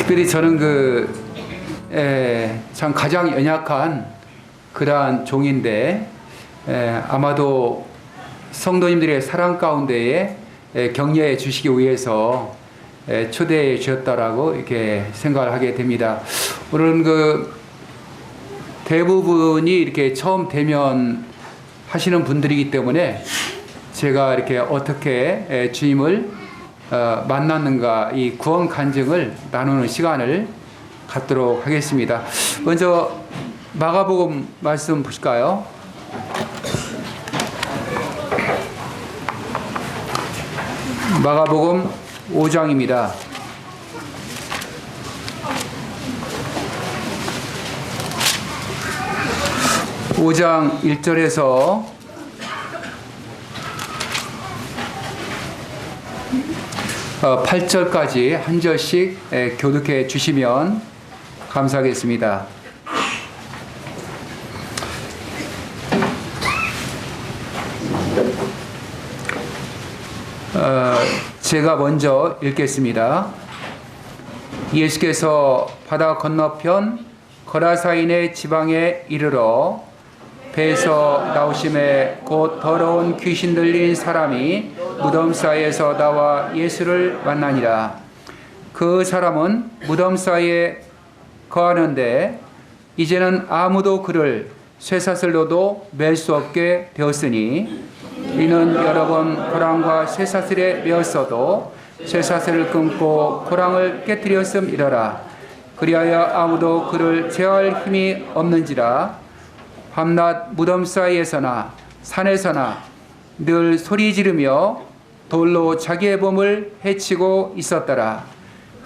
특별히 저는 참 가장 연약한 그러한 종인데, 아마도 성도님들의 사랑 가운데에 격려해 주시기 위해서 초대해 주셨다라고 이렇게 생각을 하게 됩니다. 오늘은 대부분이 이렇게 처음 대면하시는 분들이기 때문에 제가 이렇게 어떻게 주님을 만났는가, 이 구원 간증을 나누는 시간을 갖도록 하겠습니다. 먼저 마가복음 말씀 보실까요? 마가복음 5장입니다. (5장) 1절에서 8절까지 한 절씩 교독해 주시면 감사하겠습니다. 제가 먼저 읽겠습니다. 예수께서 바다 건너편 거라사인의 지방에 이르러 배에서 나오심에 곧 더러운 귀신 들린 사람이 무덤 사이에서 나와 예수를 만나니라. 그 사람은 무덤 사이에 거하는데 이제는 아무도 그를 쇠사슬로도 맬 수 없게 되었으니, 이는 여러 번 고랑과 쇠사슬에 매었어도 쇠사슬을 끊고 고랑을 깨뜨렸음이러라. 그리하여 아무도 그를 제어할 힘이 없는지라. 밤낮 무덤 사이에서나 산에서나 늘 소리 지르며 돌로 자기의 몸을 해치고 있었더라.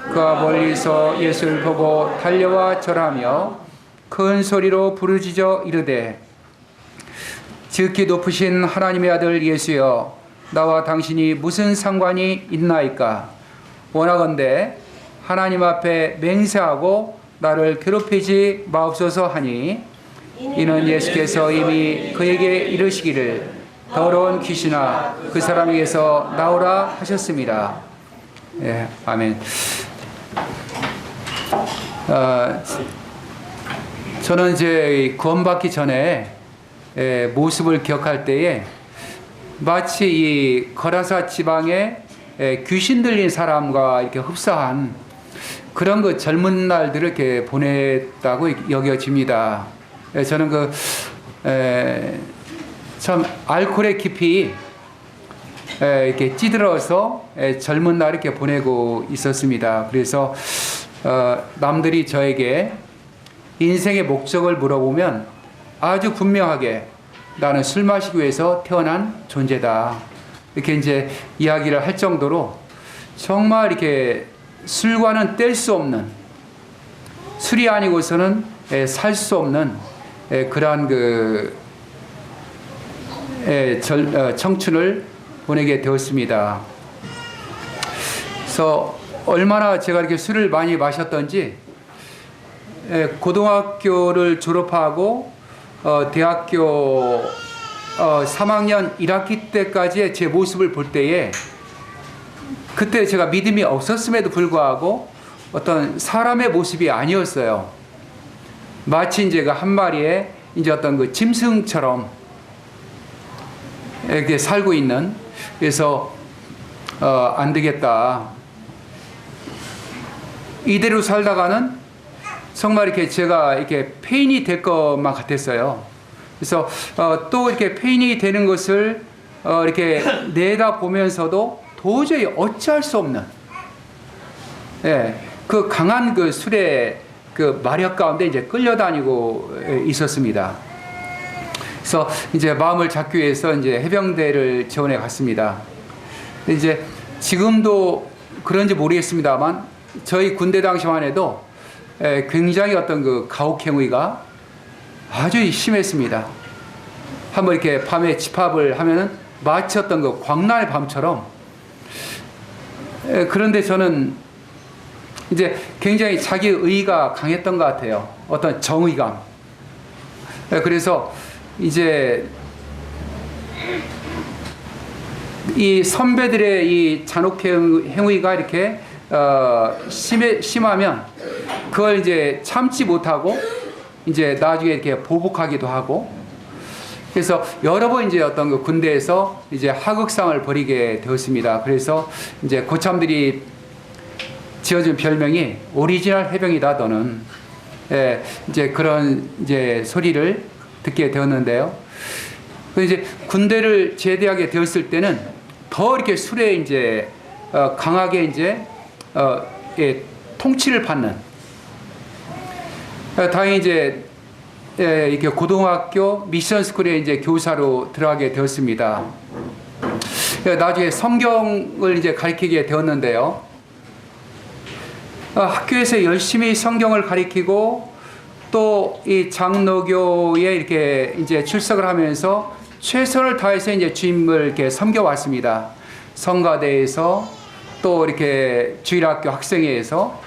그가 멀리서 예수를 보고 달려와 절하며 큰 소리로 부르짖어 이르되, 지극히 높으신 하나님의 아들 예수여, 나와 당신이 무슨 상관이 있나이까? 원하건대 하나님 앞에 맹세하고 나를 괴롭히지 마옵소서 하니, 이는 예수께서 이미 그에게 이르시기를 더러운 귀신아 그 사람에게서 나오라 하셨습니다. 예, 아멘. 저는 이제 구원받기 전에 모습을 기억할 때에 마치 이 거라사 지방에 귀신 들린 사람과 이렇게 흡사한 그런 젊은 날들을 이렇게 보냈다고 여겨집니다. 저는 참 알코올에 깊이 이렇게 찌들어서 젊은 날 이렇게 보내고 있었습니다. 그래서 남들이 저에게 인생의 목적을 물어보면 아주 분명하게 나는 술 마시기 위해서 태어난 존재다, 이렇게 이제 이야기를 할 정도로 정말 이렇게 술과는 뗄 수 없는, 술이 아니고서는 살 수 없는 그러한 청춘을 보내게 되었습니다. 그래서 얼마나 제가 이렇게 술을 많이 마셨던지, 고등학교를 졸업하고 대학교 3학년 1학기 때까지의 제 모습을 볼 때에, 그때 제가 믿음이 없었음에도 불구하고 어떤 사람의 모습이 아니었어요. 마치 이제 한 마리의 이제 어떤 짐승처럼 이렇게 살고 있는, 그래서 안 되겠다, 이대로 살다가는 정말 이렇게 제가 이렇게 폐인이 될 것만 같았어요. 그래서 또 이렇게 폐인이 되는 것을 이렇게 내다보면서도 도저히 어찌할 수 없는, 그 강한 술의 마력 가운데 이제 끌려다니고 있었습니다. 그래서 이제 마음을 잡기 위해서 이제 해병대를 지원해 갔습니다. 이제 지금도 그런지 모르겠습니다만, 저희 군대 당시만 해도 굉장히 어떤 가혹행위가 아주 심했습니다. 한번 이렇게 밤에 집합을 하면은 마치 어떤 광란의 밤처럼. 그런데 저는 이제 굉장히 자기 의의가 강했던 것 같아요. 어떤 정의감. 그래서 이제 이 선배들의 이 잔혹 행위가 이렇게 심하면 그걸 이제 참지 못하고 이제 나중에 이렇게 보복하기도 하고, 그래서 여러 번 이제 어떤 그 군대에서 이제 하극상을 벌이게 되었습니다. 그래서 이제 고참들이 지어준 별명이 오리지널 해병이다 너는. 예, 이제 그런 이제 소리를 듣게 되었는데요. 그 이제 군대를 제대하게 되었을 때는 더 이렇게 술에 이제 강하게 이제 예, 통치를 받는. 다행히 이제 예, 이렇게 고등학교 미션 스쿨에 이제 교사로 들어가게 되었습니다. 나중에 성경을 이제 가르치게 되었는데요. 학교에서 열심히 성경을 가르치고 또 이 장로교에 이렇게 이제 출석을 하면서 최선을 다해서 이제 주님을 이렇게 섬겨왔습니다. 성가대에서 또 이렇게 주일학교 학생회에서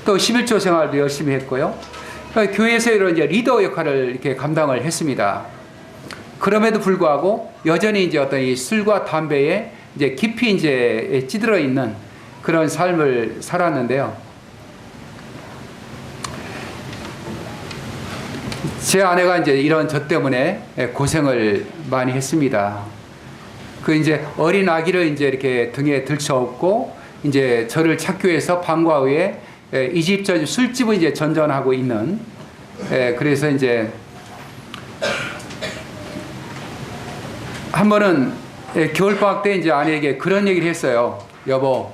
또 11조 생활도 열심히 했고요. 교회에서 이런 이제 리더 역할을 이렇게 감당을 했습니다. 그럼에도 불구하고 여전히 이제 어떤 이 술과 담배에 이제 깊이 이제 찌들어 있는 그런 삶을 살았는데요. 제 아내가 이제 이런 저 때문에 고생을 많이 했습니다. 그 이제 어린 아기를 이제 이렇게 등에 들쳐업고 이제 저를 찾기 위해서 방과 후에 이 집 저 집 술집을 이제 전전하고 있는, 그래서 이제 한 번은 겨울방학 때 이제 아내에게 그런 얘기를 했어요. 여보,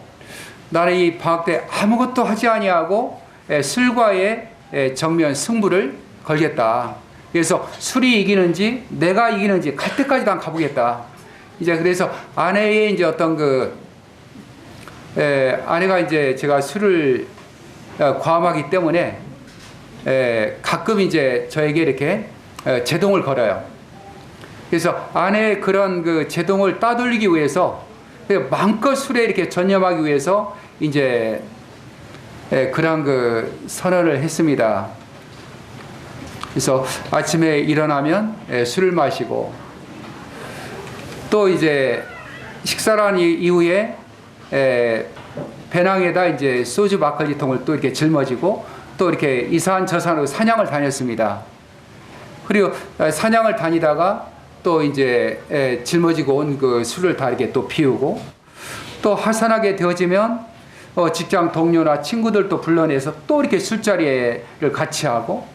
나는 이 방학 때 아무것도 하지 아니하고 술과의 정면 승부를 걸겠다. 그래서 술이 이기는지 내가 이기는지 갈 때까지 난 가보겠다. 이제 그래서 아내의 이제 어떤 그 아내가 이제 제가 술을 과음하기 때문에 가끔 이제 저에게 이렇게 제동을 걸어요. 그래서 아내의 그런 그 제동을 따돌리기 위해서 마음껏 술에 이렇게 전념하기 위해서 이제 그런 그 선언을 했습니다. 그래서 아침에 일어나면 술을 마시고 또 이제 식사를 한 이후에 배낭에다 이제 소주 막걸리 통을 또 이렇게 짊어지고 또 이렇게 이산 저산으로 사냥을 다녔습니다. 그리고 사냥을 다니다가 또 이제 짊어지고 온 그 술을 다 이렇게 또 피우고 또 하산하게 되어지면 직장 동료나 친구들도 불러내서 또 이렇게 술자리를 같이 하고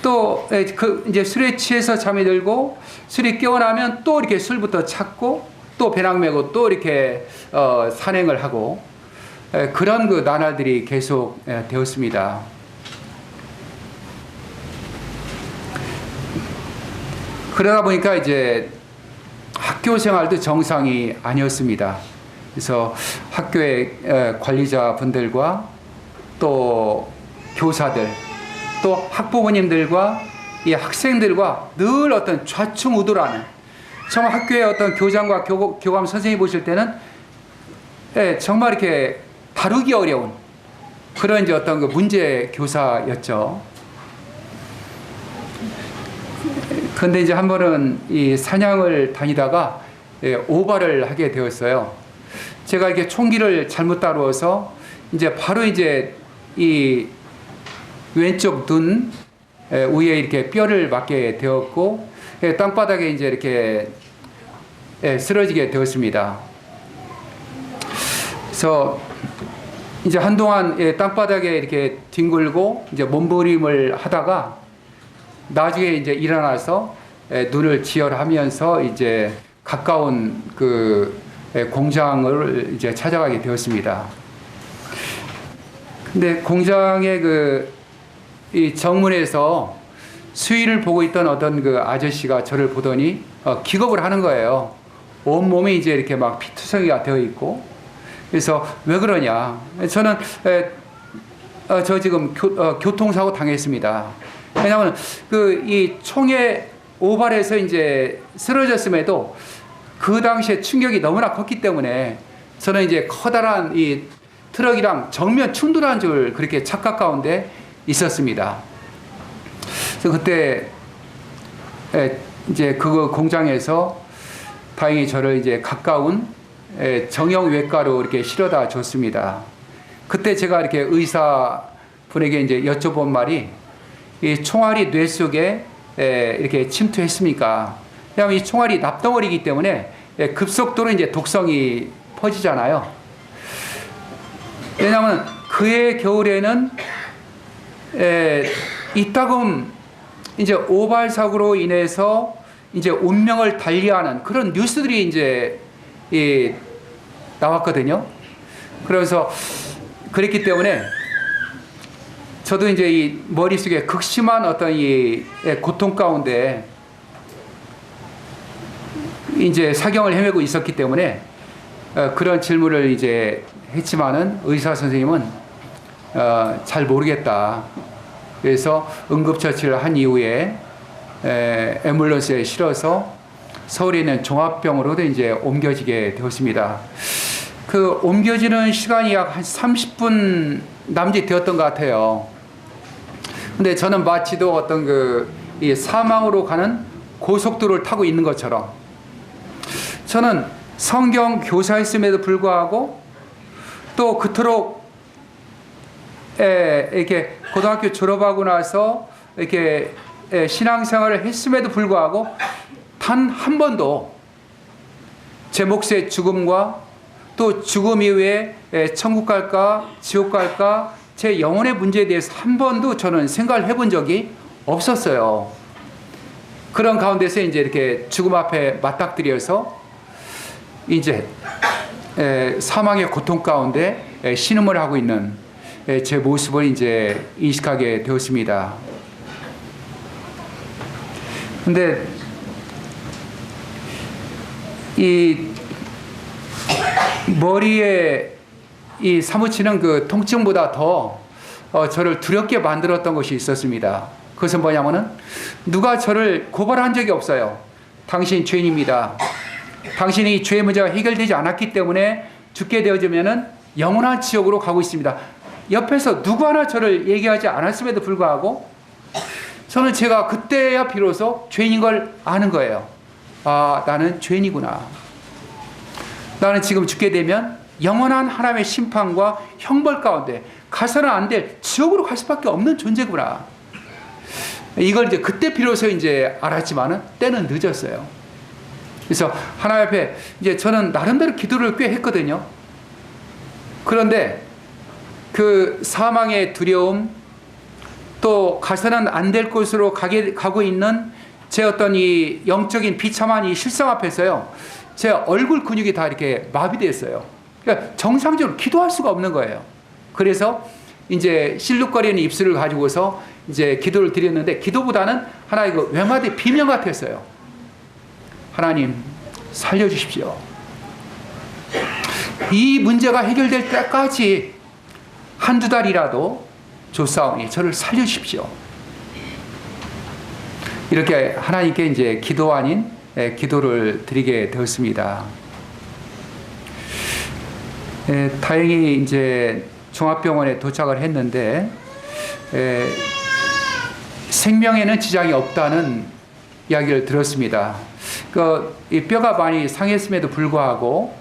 또 그 이제 술에 취해서 잠이 들고 술이 깨어나면 또 이렇게 술부터 찾고 또 배낭 메고 또 이렇게 산행을 하고 그런 그 나날들이 계속 되었습니다. 그러다 보니까 이제 학교 생활도 정상이 아니었습니다. 그래서 학교의 관리자분들과 또 교사들 또 학부모님들과 이 학생들과 늘 어떤 좌충우돌하는, 정말 학교의 어떤 교장과 교감 선생님이 보실 때는 정말 이렇게 다루기 어려운 그런 이제 어떤 그 문제 교사였죠. 그런데 이제 한 번은 이 사냥을 다니다가 오발을 하게 되었어요. 제가 이렇게 총기를 잘못 다루어서 이제 바로 이제 이 왼쪽 눈 위에 이렇게 뼈를 맞게 되었고 땅바닥에 이제 이렇게 쓰러지게 되었습니다. 그래서 이제 한동안 땅바닥에 이렇게 뒹굴고 이제 몸부림을 하다가 나중에 이제 일어나서 눈을 지혈하면서 이제 가까운 그 공장을 이제 찾아가게 되었습니다. 근데 공장의 이 정문에서 수위를 보고 있던 어떤 그 아저씨가 저를 보더니 기겁을 하는 거예요. 온 몸이 이제 이렇게 막 피투성이가 되어 있고. 그래서 왜 그러냐? 저는 저 지금 교통사고 당했습니다. 왜냐하면 이 총에 오발해서 이제 쓰러졌음에도 그 당시에 충격이 너무나 컸기 때문에 저는 이제 커다란 이 트럭이랑 정면 충돌한 줄 그렇게 착각 가운데 있었습니다. 그래서 그때 이제 그 공장에서 다행히 저를 이제 가까운 정형외과로 이렇게 실어다 줬습니다. 그때 제가 이렇게 의사 분에게 이제 여쭤본 말이, 이 총알이 뇌 속에 이렇게 침투했습니까? 왜냐하면 이 총알이 납덩어리이기 때문에 급속도로 이제 독성이 퍼지잖아요. 왜냐하면 그해 겨울에는 이따금 이제 오발 사고로 인해서 이제 운명을 달리하는 그런 뉴스들이 이제 나왔거든요. 그래서 그랬기 때문에 저도 이제 이 머릿속에 극심한 어떤 이 고통 가운데 이제 사경을 헤매고 있었기 때문에 그런 질문을 이제 했지만은 의사 선생님은 잘 모르겠다. 그래서 응급처치를 한 이후에 앰뷸런스에 실어서 서울에 있는 종합병원으로 이제 옮겨지게 되었습니다. 그 옮겨지는 시간이 약 한 30분 남짓 되었던 것 같아요. 근데 저는 마치도 어떤 이 사망으로 가는 고속도로를 타고 있는 것처럼, 저는 성경 교사였음에도 불구하고 또 그토록 이렇게 고등학교 졸업하고 나서 이렇게 신앙생활을 했음에도 불구하고 단 한 번도 제 몫의 죽음과 또 죽음 이후에 천국 갈까 지옥 갈까 제 영혼의 문제에 대해서 한 번도 저는 생각을 해본 적이 없었어요. 그런 가운데서 이제 이렇게 죽음 앞에 맞닥뜨려서 이제 사망의 고통 가운데 신음을 하고 있는 제 모습을 이제 인식하게 되었습니다. 근데 이 머리에 이 사무치는 그 통증보다 더 저를 두렵게 만들었던 것이 있었습니다. 그것은 뭐냐면은 누가 저를 고발한 적이 없어요. 당신 죄인입니다. 당신이 이 죄의 문제가 해결되지 않았기 때문에 죽게 되어지면은 영원한 지옥으로 가고 있습니다. 옆에서 누구 하나 저를 얘기하지 않았음에도 불구하고 저는 제가 그때야 비로소 죄인인 걸 아는 거예요. 아, 나는 죄인이구나. 나는 지금 죽게 되면 영원한 하나님의 심판과 형벌 가운데 가서는 안 될 지옥으로 갈 수밖에 없는 존재구나. 이걸 이제 그때 비로소 이제 알았지만은 때는 늦었어요. 그래서 하나님 앞에 이제 저는 나름대로 기도를 꽤 했거든요. 그런데 그 사망의 두려움, 또 가서는 안 될 곳으로 가고 있는 제 어떤 이 영적인 비참한 이 실상 앞에서요, 제 얼굴 근육이 다 이렇게 마비됐어요. 그러니까 정상적으로 기도할 수가 없는 거예요. 그래서 이제 실룩거리는 입술을 가지고서 이제 기도를 드렸는데, 기도보다는 하나의 그 외마디 비명 같았어요. 하나님, 살려주십시오. 이 문제가 해결될 때까지 한두 달이라도 조사오니 저를 살려주십시오. 이렇게 하나님께 이제 기도 아닌 기도를 드리게 되었습니다. 다행히 이제 종합병원에 도착을 했는데 생명에는 지장이 없다는 이야기를 들었습니다. 이 뼈가 많이 상했음에도 불구하고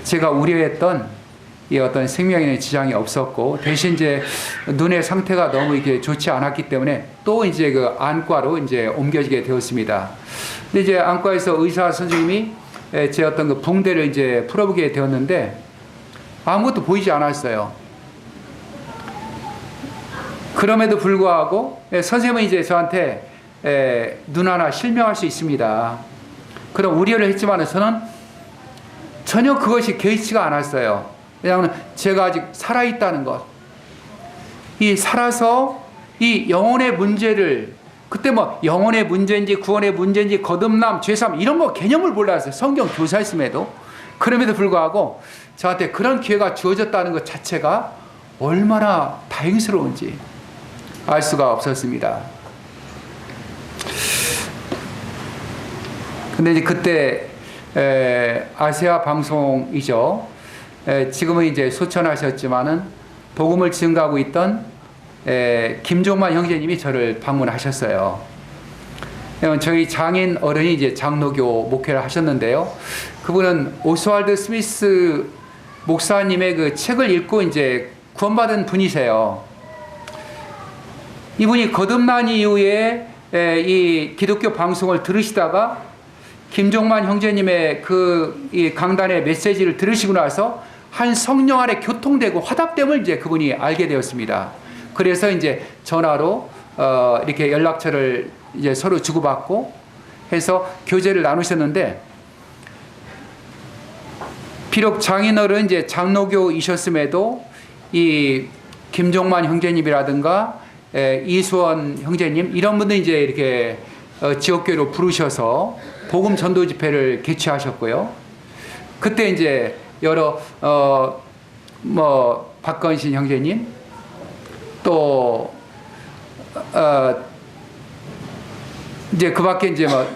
제가 우려했던 이 어떤 생명에는 지장이 없었고, 대신 이제 눈의 상태가 너무 이게 좋지 않았기 때문에 또 이제 그 안과로 이제 옮겨지게 되었습니다. 근데 이제 안과에서 의사 선생님이 제 어떤 그 붕대를 이제 풀어보게 되었는데 아무것도 보이지 않았어요. 그럼에도 불구하고 선생님은 이제 저한테 눈 하나 실명할 수 있습니다. 그런 우려를 했지만 저는 전혀 그것이 개의치가 않았어요. 왜냐하면 제가 아직 살아있다는 것, 이 살아서 이 영혼의 문제를, 그때 뭐 영혼의 문제인지 구원의 문제인지 거듭남, 죄삼 이런 거 개념을 몰랐어요. 성경 교사였음에도. 그럼에도 불구하고 저한테 그런 기회가 주어졌다는 것 자체가 얼마나 다행스러운지 알 수가 없었습니다. 근데 이제 그때 아시아 방송이죠. 지금은 이제 소천하셨지만은 복음을 증가하고 있던 김종만 형제님이 저를 방문하셨어요. 저희 장인 어른이 이제 장로교 목회를 하셨는데요. 그분은 오스왈드 스미스 목사님의 그 책을 읽고 이제 구원받은 분이세요. 이분이 거듭난 이후에 이 기독교 방송을 들으시다가 김종만 형제님의 이 강단의 메시지를 들으시고 나서 한 성령 안에 교통되고 화답됨을 이제 그분이 알게 되었습니다. 그래서 이제 전화로 이렇게 연락처를 이제 서로 주고받고 해서 교제를 나누셨는데, 비록 장인어른 이제 장로교이셨음에도 이 김종만 형제님이라든가 이수원 형제님 이런 분들 이제 이렇게 지역교회로 부르셔서 복음 전도 집회를 개최하셨고요. 그때 이제 여러 뭐 박건신 형제님 또 이제 그밖에 이제 뭐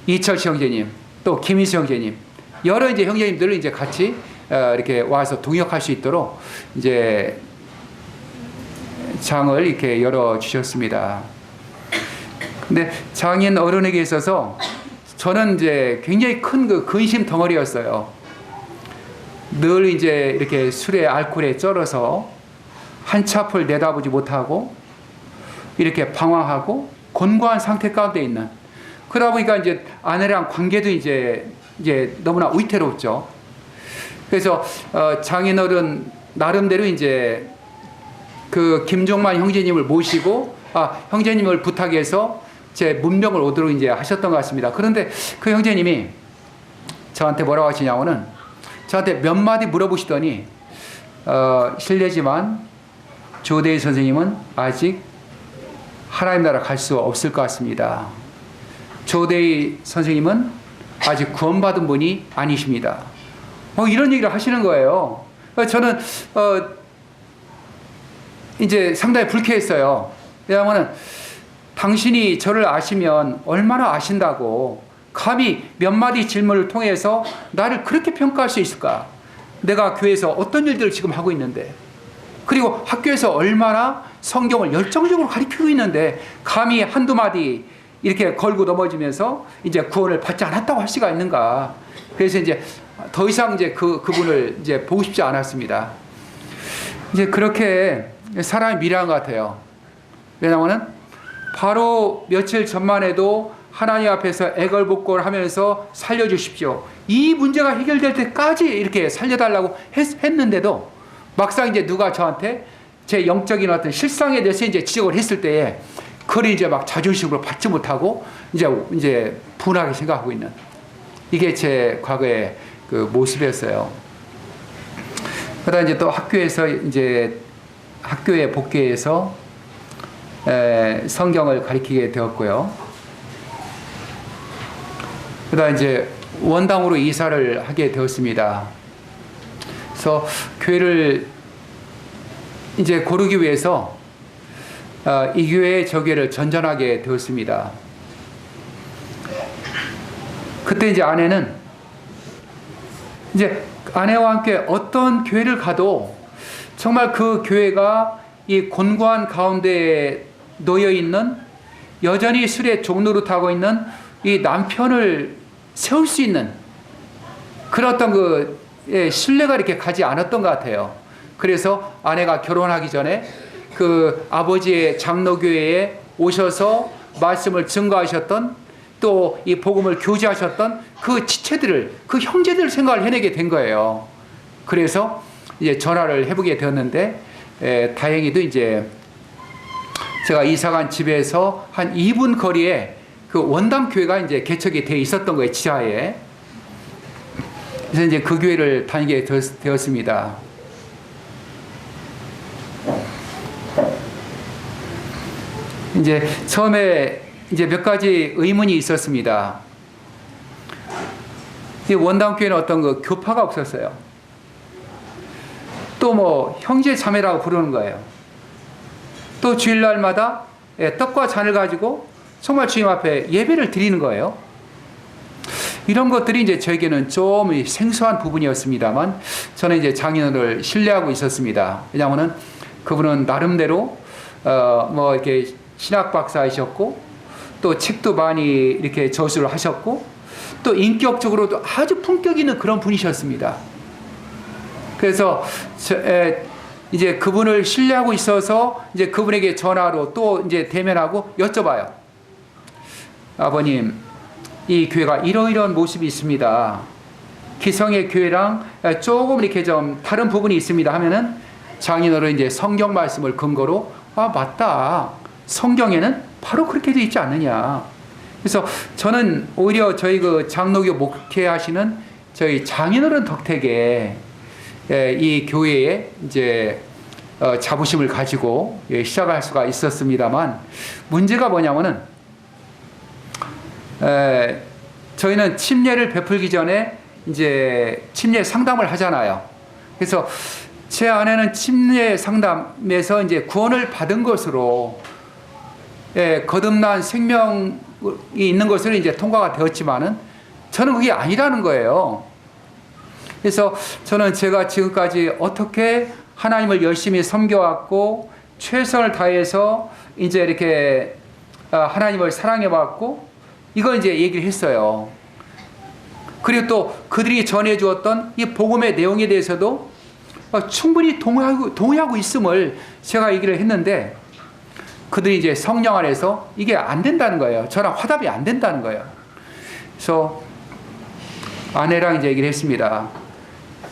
이철씨 형제님 또 김희수 형제님 여러 이제 형제님들을 이제 같이 이렇게 와서 동역할 수 있도록 이제 장을 이렇게 열어 주셨습니다. 근데 장인 어른에게 있어서 저는 이제 굉장히 큰 그 근심 덩어리였어요. 늘 이제 이렇게 술에 알코올에 쩔어서 한치 앞을 내다보지 못하고 이렇게 방황하고 곤고한 상태 가운데 있는, 그러다 보니까 이제 아내랑 관계도 이제 너무나 위태롭죠. 그래서 장인어른 나름대로 이제 그 김종만 형제님을 모시고 형제님을 부탁해서 제 문병을 오도록 이제 하셨던 것 같습니다. 그런데 그 형제님이 저한테 뭐라고 하시냐고는 저한테 몇 마디 물어보시더니 실례지만 조대희 선생님은 아직 하나님 나라 갈 수 없을 것 같습니다. 조대희 선생님은 아직 구원받은 분이 아니십니다. 이런 얘기를 하시는 거예요. 저는 이제 상당히 불쾌했어요. 왜냐하면 당신이 저를 아시면 얼마나 아신다고 감히 몇 마디 질문을 통해서 나를 그렇게 평가할 수 있을까? 내가 교회에서 어떤 일들을 지금 하고 있는데, 그리고 학교에서 얼마나 성경을 열정적으로 가르치고 있는데 감히 한두 마디 이렇게 걸고 넘어지면서 이제 구원을 받지 않았다고 할 수가 있는가? 그래서 이제 더 이상 이제 그분을 이제 보고 싶지 않았습니다. 이제 그렇게 사람이 미련한 것 같아요. 왜냐하면 바로 며칠 전만 해도 하나님 앞에서 애걸복걸 하면서 살려주십시오, 이 문제가 해결될 때까지 이렇게 살려달라고 했는데도 막상 이제 누가 저한테 제 영적인 어떤 실상에 대해서 이제 지적을 했을 때에 그걸 이제 막 자존심으로 받지 못하고 이제 분하게 생각하고 있는, 이게 제 과거의 그 모습이었어요. 그러다 이제 또 학교에 복귀해서 성경을 가르치게 되었고요. 그러다 이제 원당으로 이사를 하게 되었습니다. 그래서 교회를 이제 고르기 위해서 이 교회 저 교회를 전전하게 되었습니다. 그때 이제 아내는 이제 아내와 함께 어떤 교회를 가도 정말 그 교회가 이 곤고한 가운데에 놓여 있는, 여전히 술에 종노릇하고 있는 이 남편을 세울 수 있는 그런 어떤 신뢰가 이렇게 가지 않았던 것 같아요. 그래서 아내가 결혼하기 전에 그 아버지의 장로교회에 오셔서 말씀을 증거하셨던, 또 이 복음을 교제하셨던 그 지체들을, 그 형제들을 생각을 해내게 된 거예요. 그래서 이제 전화를 해보게 되었는데, 다행히도 이제 제가 이사간 집에서 한 2분 거리에 그 원담교회가 이제 개척이 돼 있었던 거예요, 지하에. 그래서 이제 그 교회를 다니게 되었습니다. 이제 처음에 이제 몇 가지 의문이 있었습니다. 이 원담교회는 어떤 그 교파가 없었어요. 또 뭐 형제 자매라고 부르는 거예요. 또 주일날마다 떡과 잔을 가지고 정말 주님 앞에 예배를 드리는 거예요. 이런 것들이 이제 저에게는 좀 생소한 부분이었습니다만, 저는 이제 장인어른을 신뢰하고 있었습니다. 왜냐하면은 그분은 나름대로 뭐 이렇게 신학 박사이셨고, 또 책도 많이 이렇게 저술을 하셨고, 또 인격적으로도 아주 품격 있는 그런 분이셨습니다. 그래서 이제 그분을 신뢰하고 있어서 이제 그분에게 전화로 또 이제 대면하고 여쭤봐요. 아버님, 이 교회가 이러이러한 모습이 있습니다. 기성의 교회랑 조금 이렇게 좀 다른 부분이 있습니다 하면은 장인어른 이제 성경 말씀을 근거로 맞다. 성경에는 바로 그렇게 되어 있지 않느냐. 그래서 저는 오히려 저희 그 장로교 목회하시는 저희 장인어른 덕택에 이 교회에 이제 자부심을 가지고 시작할 수가 있었습니다만 문제가 뭐냐면은 저희는 침례를 베풀기 전에 이제 침례 상담을 하잖아요. 그래서 제 아내는 침례 상담에서 이제 구원을 받은 것으로 거듭난 생명이 있는 것으로 이제 통과가 되었지만은 저는 그게 아니라는 거예요. 그래서 저는 제가 지금까지 어떻게 하나님을 열심히 섬겨왔고 최선을 다해서 이제 이렇게 하나님을 사랑해왔고 이걸 이제 얘기를 했어요. 그리고 또 그들이 전해주었던 이 복음의 내용에 대해서도 충분히 동의하고 있음을 제가 얘기를 했는데 그들이 이제 성령 안에서 이게 안 된다는 거예요. 저랑 화답이 안 된다는 거예요. 그래서 아내랑 이제 얘기를 했습니다.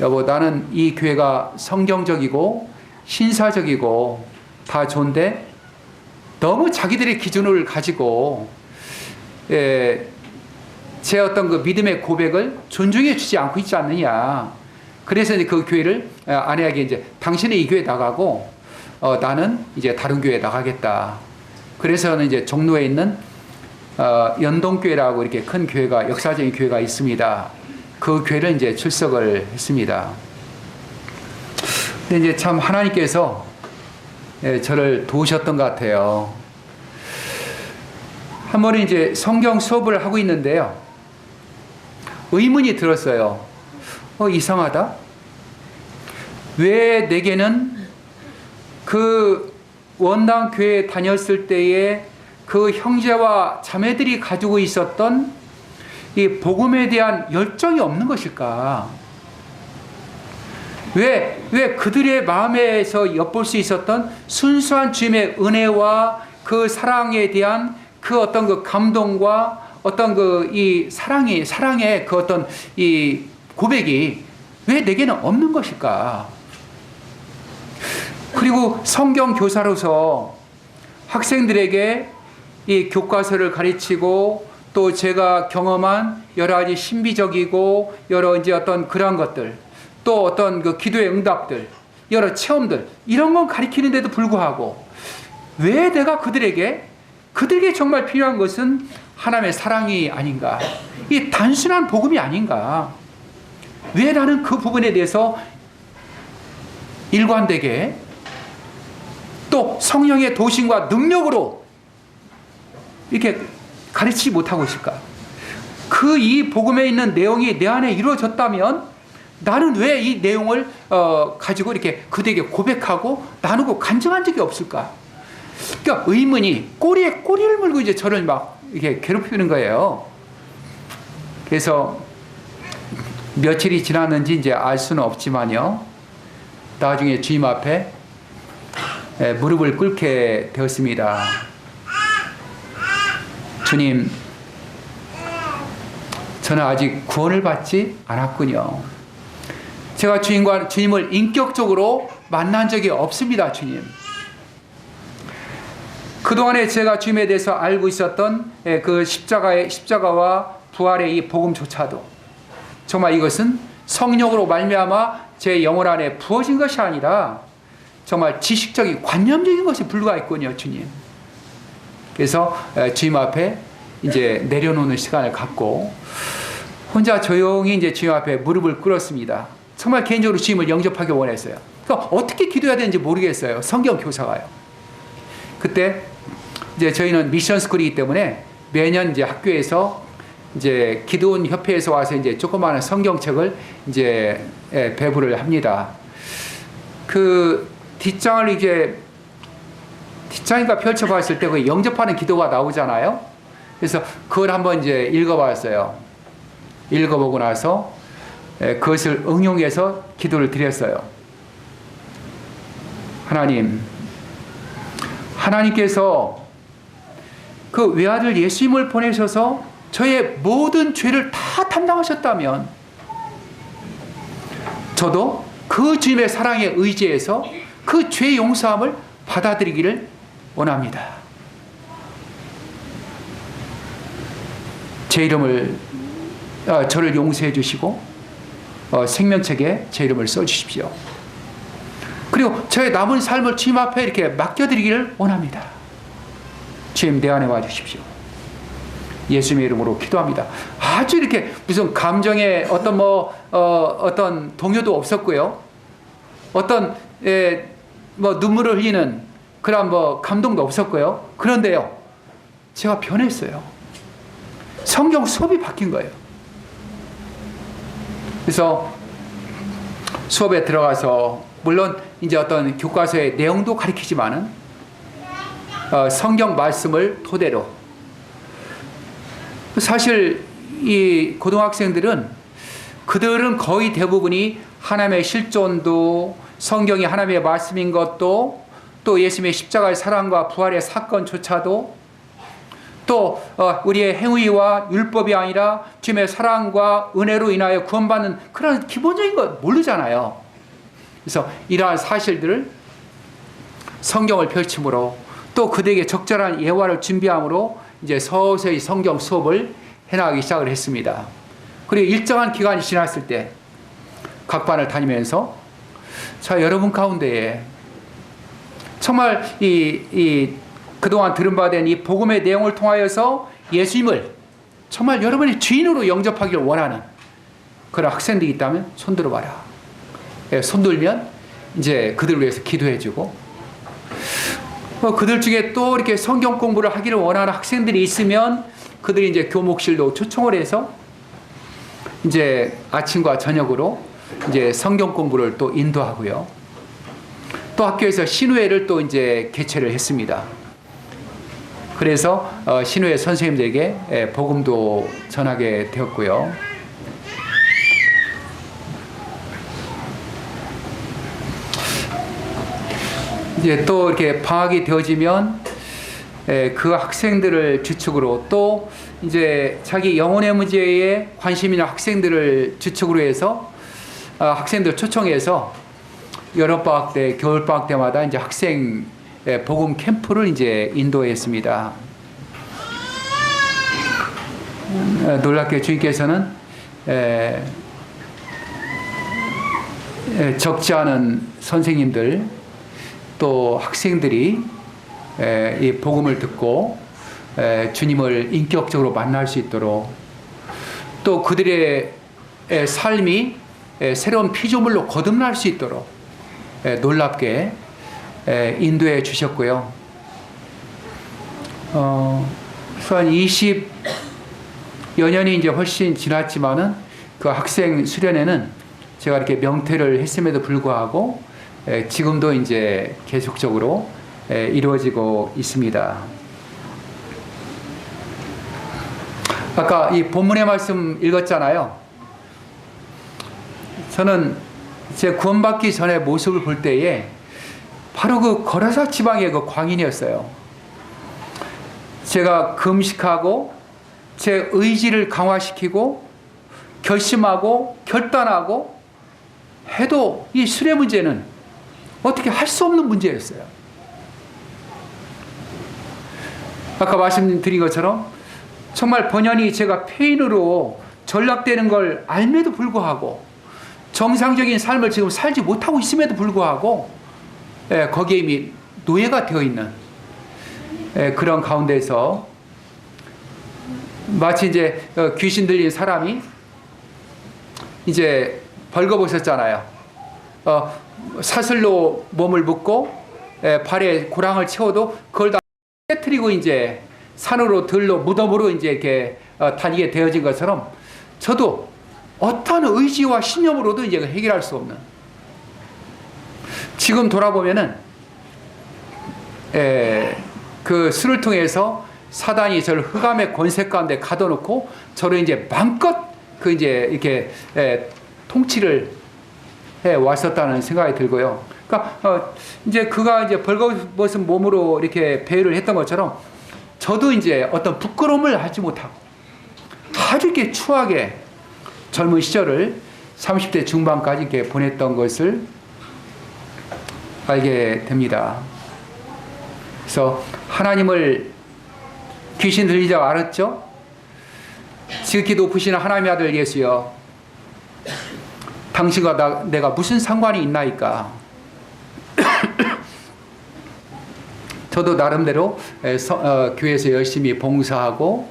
여보, 나는 이 교회가 성경적이고 신사적이고 다 좋은데 너무 자기들의 기준을 가지고 제 어떤 그 믿음의 고백을 존중해 주지 않고 있지 않느냐. 그래서 이제 그 교회를 아내에게 이제 당신은 이 교회 나가고 나는 이제 다른 교회에 나가겠다. 그래서는 이제 종로에 있는 연동교회라고 이렇게 큰 교회가 역사적인 교회가 있습니다. 그 교회를 이제 출석을 했습니다. 근데 이제 참 하나님께서 저를 도우셨던 것 같아요. 한 번은 이제 성경 수업을 하고 있는데요. 의문이 들었어요. 이상하다. 왜 내게는 그 원당 교회에 다녔을 때에 그 형제와 자매들이 가지고 있었던 이 복음에 대한 열정이 없는 것일까? 왜 그들의 마음에서 엿볼 수 있었던 순수한 주님의 은혜와 그 사랑에 대한 그 어떤 그 감동과 어떤 그 이 사랑의 그 어떤 이 고백이 왜 내게는 없는 것일까? 그리고 성경 교사로서 학생들에게 이 교과서를 가르치고 또 제가 경험한 여러 가지 신비적이고 여러 이제 어떤 그러한 것들 또 어떤 그 기도의 응답들 여러 체험들 이런 건 가르치는데도 불구하고 왜 내가 그들에게 정말 필요한 것은 하나님의 사랑이 아닌가? 이 단순한 복음이 아닌가? 왜 나는 그 부분에 대해서 일관되게 또 성령의 도심과 능력으로 이렇게 가르치지 못하고 있을까? 그 이 복음에 있는 내용이 내 안에 이루어졌다면 나는 왜 이 내용을 가지고 이렇게 그들에게 고백하고 나누고 간증한 적이 없을까? 그러니까 의문이 꼬리에 꼬리를 물고 이제 저를 막 이렇게 괴롭히는 거예요. 그래서 며칠이 지났는지 이제 알 수는 없지만요. 나중에 주님 앞에 무릎을 꿇게 되었습니다. 주님, 저는 아직 구원을 받지 않았군요. 제가 주님을 인격적으로 만난 적이 없습니다, 주님. 그동안에 제가 주님에 대해서 알고 있었던 그 십자가와 부활의 이 복음조차도 정말 이것은 성령으로 말미암아 제 영혼 안에 부어진 것이 아니라 정말 지식적인 관념적인 것에 불과했군요, 주님. 그래서 주님 앞에 이제 내려놓는 시간을 갖고 혼자 조용히 이제 주님 앞에 무릎을 꿇었습니다. 정말 개인적으로 주님을 영접하기 원했어요. 그러니까 어떻게 기도해야 되는지 모르겠어요. 성경 교사가요. 그때 이제 저희는 미션 스쿨이기 때문에 매년 이제 학교에서 이제 기도원 협회에서 와서 이제 조그마한 성경책을 이제 배부를 합니다. 그 뒷장인가 펼쳐봤을 때 그 영접하는 기도가 나오잖아요. 그래서 그걸 한번 이제 읽어봤어요. 읽어보고 나서 그것을 응용해서 기도를 드렸어요. 하나님께서 그 외아들 예수님을 보내셔서 저의 모든 죄를 다 담당하셨다면 저도 그 주님의 사랑에 의지해서 그 죄 용서함을 받아들이기를 원합니다. 제 이름을 저를 용서해 주시고 생명책에 제 이름을 써주십시오. 그리고 저의 남은 삶을 주님 앞에 이렇게 맡겨드리기를 원합니다. 주님 내 안에 와주십시오. 예수님의 이름으로 기도합니다. 아주 이렇게 무슨 감정의 어떤 동요도 없었고요. 어떤 눈물을 흘리는 그런 감동도 없었고요. 그런데요, 제가 변했어요. 성경 수업이 바뀐 거예요. 그래서 수업에 들어가서 물론 이제 어떤 교과서의 내용도 가르치지만은 성경 말씀을 토대로 사실 이 고등학생들은 그들은 거의 대부분이 하나님의 실존도 성경이 하나님의 말씀인 것도 또 예수님의 십자가의 사랑과 부활의 사건조차도 또 우리의 행위와 율법이 아니라 주님의 사랑과 은혜로 인하여 구원받는 그런 기본적인 것 모르잖아요. 그래서 이러한 사실들을 성경을 펼침으로 또 그들에게 적절한 예화를 준비함으로 이제 서서히 성경 수업을 해나가기 시작을 했습니다. 그리고 일정한 기간이 지났을 때 각 반을 다니면서 자, 여러분 가운데에 정말 그동안 들은 바 된 이 복음의 내용을 통하여서 예수님을 정말 여러분의 주인으로 영접하기를 원하는 그런 학생들이 있다면 손들어 봐라. 손들면 이제 그들을 위해서 기도해주고 그들 중에 또 이렇게 성경 공부를 하기를 원하는 학생들이 있으면 그들이 이제 교목실로 초청을 해서 이제 아침과 저녁으로 이제 성경 공부를 또 인도하고요. 또 학교에서 신우회를 또 이제 개최를 했습니다. 그래서 신우회 선생님들에게 복음도 전하게 되었고요. 이제 또 이렇게 방학이 되어지면 그 학생들을 주축으로 또 이제 자기 영혼의 문제에 관심 있는 학생들을 주축으로 해서 학생들 초청해서 여름방학 때, 겨울방학 때마다 이제 학생 복음 캠프를 이제 인도했습니다. 놀랍게 주님께서는 적지 않은 선생님들 또 학생들이 이 복음을 듣고 주님을 인격적으로 만날 수 있도록 또 그들의 삶이 새로운 피조물로 거듭날 수 있도록 놀랍게 인도해 주셨고요. 한 20여 년이 이제 훨씬 지났지만은 그 학생 수련회는 제가 이렇게 명퇴를 했음에도 불구하고 지금도 이제 계속적으로 이루어지고 있습니다. 아까 이 본문의 말씀 읽었잖아요. 저는 제 구원받기 전에 모습을 볼 때에 바로 그 거라사 지방의 그 광인이었어요. 제가 금식하고 제 의지를 강화시키고 결심하고 결단하고 해도 이 술의 문제는 어떻게 할 수 없는 문제였어요. 아까 말씀드린 것처럼 정말 번연히 제가 폐인으로 전락되는 걸 알매도 불구하고 정상적인 삶을 지금 살지 못하고 있음에도 불구하고 거기에 이미 노예가 되어 있는 그런 가운데서 마치 이제 귀신 들린 사람이 이제 벌거벗었잖아요. 사슬로 몸을 묶고 발에 고랑을 채워도 그걸 다 깨트리고 이제 산으로 들로 무덤으로 이제 이렇게 다니게 되어진 것처럼 저도 어떤 의지와 신념으로도 이제 해결할 수 없는, 지금 돌아보면은 그 술을 통해서 사단이 저를 흑암의 권세 가운데 가둬놓고 저를 이제 마음껏 그 이제 이렇게 통치를 해 왔었다는 생각이 들고요. 그러니까 이제 그가 이제 벌거벗은 몸으로 이렇게 배회를 했던 것처럼 저도 이제 어떤 부끄러움을 알지 못하고 아주 이렇게 추하게 젊은 시절을 30대 중반까지 이렇게 보냈던 것을 알게 됩니다. 그래서 하나님을 귀신 들리자고 알았죠? 지극히 높으신 하나님의 아들 예수여, 당신과 내가 무슨 상관이 있나이까? 저도 나름대로 교회에서 열심히 봉사하고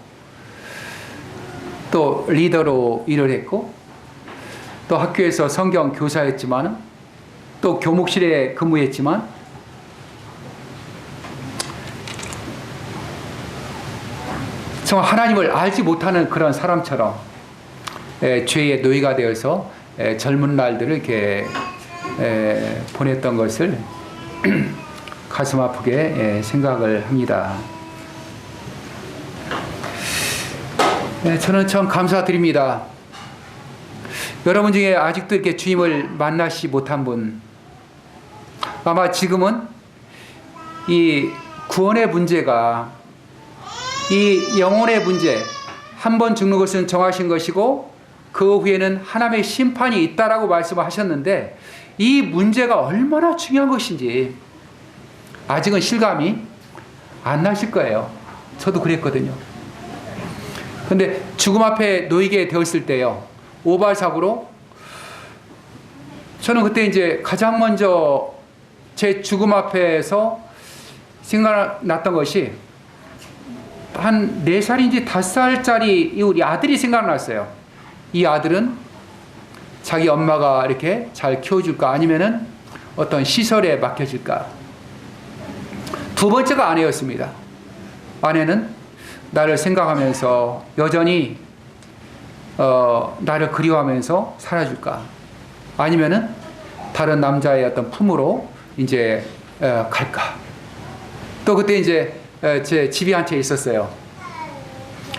또 리더로 일을 했고 또 학교에서 성경 교사였지만 또 교목실에 근무했지만 정말 하나님을 알지 못하는 그런 사람처럼 죄의 노예가 되어서 젊은 날들을 이렇게 보냈던 것을 가슴 아프게 생각을 합니다. 저는 참 감사드립니다. 여러분 중에 아직도 이렇게 주님을 만나시 못한 분, 아마 지금은 이 구원의 문제가 이 영혼의 문제, 한 번 죽는 것은 정하신 것이고 그 후에는 하나님의 심판이 있다라고 말씀을 하셨는데 이 문제가 얼마나 중요한 것인지 아직은 실감이 안 나실 거예요. 저도 그랬거든요. 근데 죽음 앞에 놓이게 되었을 때요, 오발사고로 저는 그때 이제 가장 먼저 제 죽음 앞에서 생각났던 것이 한 4살인지 5살짜리 우리 아들이 생각났어요. 이 아들은 자기 엄마가 이렇게 잘 키워줄까 아니면은 어떤 시설에 맡겨질까. 두 번째가 아내였습니다. 아내는 나를 생각하면서 여전히 나를 그리워하면서 살아줄까 아니면은 다른 남자의 어떤 품으로 이제 갈까. 또 그때 이제 제 집이 한 채 있었어요.